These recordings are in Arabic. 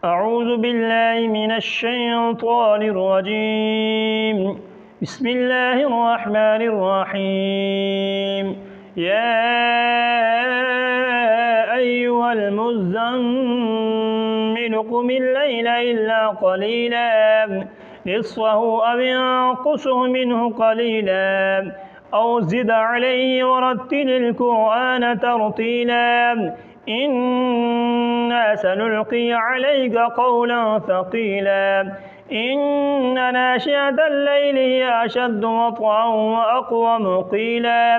أعوذ بالله من الشيطان الرجيم. بسم الله الرحمن الرحيم. يا أيها المزمل قم الليل إلا قليلا نصفه أو انقصه منه قليلا أو زد عليه ورتل القرآن ترتيلا إنا سنلقي عليك قولا ثقيلا إن ناشئة الليل هي أشد وطئا وأقوم قيلا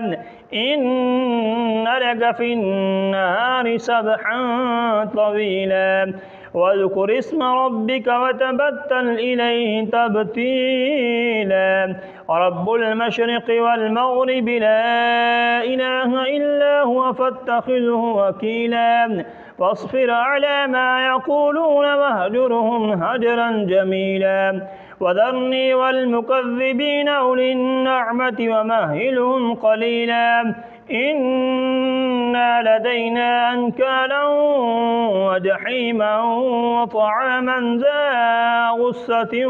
إن لك في النهار سبحا طويلا واذكر اسم ربك وتبتل إليه تبتيلا رب المشرق والمغرب لا إله إلا هو فاتخذه وكيلا واصبر على ما يقولون واهجرهم هجرا جميلا وذرني والمكذبين أولي النعمة ومهلهم قليلا إنا لدينا أنكالا وجحيما وطعاما ذا غصة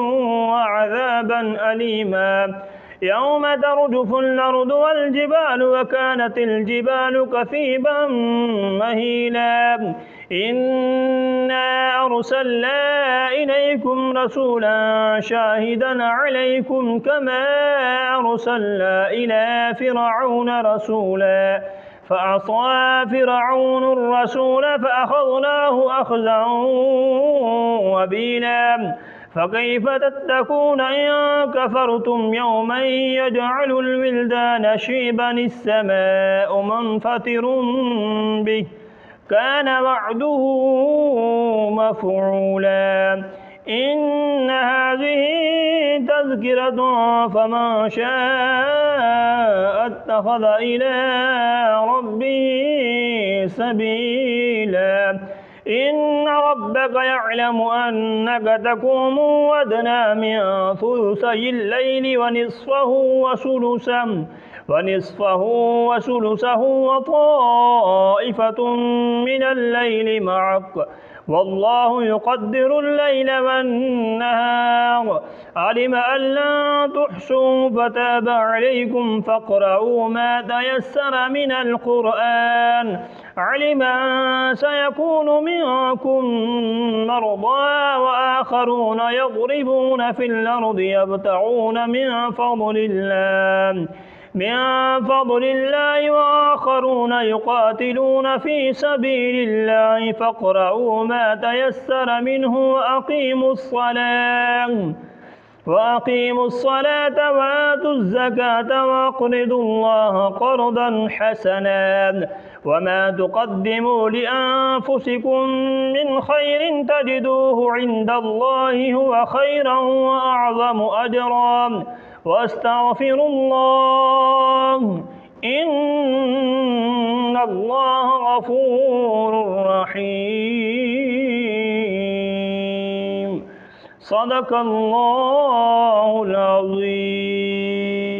وعذابا أليما يوم ترجف الأرض والجبال وكانت الجبال كثيبا مهيلا إنا أرسلنا إليكم رسولا شاهدا عليكم كما أرسلنا إلى فرعون رسولا فعصى فرعون الرسول فأخذناه أخذا وبيلا فكيف تتقون إن كفرتم يوما يجعل الولدان شيبا السماء منفطر به كان وعده مفعولا إن هذه تذكرة فمن شاء اتخذ إلى ربه سبيلا إن ربك يعلم أنك تقوم أدنى من ثلثي الليل ونصفه وثلثه وطائفة من الليل معك والله يقدر الليل والنهار علم أن لن تحصوا فتاب عليكم فاقرؤوا ما تيسر من القرآن علم أن سيكون منكم مرضى وآخرون يضربون في الأرض يبتغون من فضل الله وآخرون يقاتلون في سبيل الله فاقرؤوا ما تيسر منه وأقيموا الصلاة وآتوا الزكاة وأقرضوا الله قرضا حسنا وما تقدموا لأنفسكم من خير تجدوه عند الله هو خيرا وأعظم أجرا واستغفروا الله إن الله غفور رحيم صدق الله العظيم.